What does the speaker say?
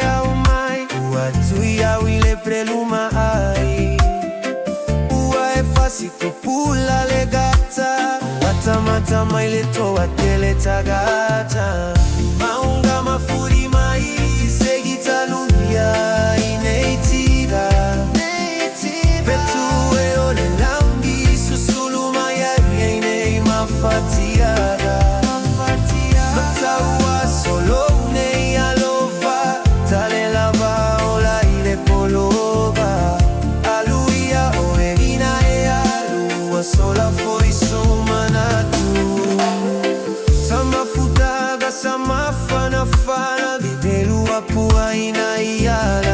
au mai ua tui au ile preluma ai ua e fasi kupula le gata mata maile toa tele tagata maunga mafuri mai segita lunia ineitira petue ole lambi susulu maya ine mafatiara mataua solo ne alova tale lava ola ile polova aluia oerina e alua sola foi su manatu sama futaga sama fana fana bidelu apua ina iala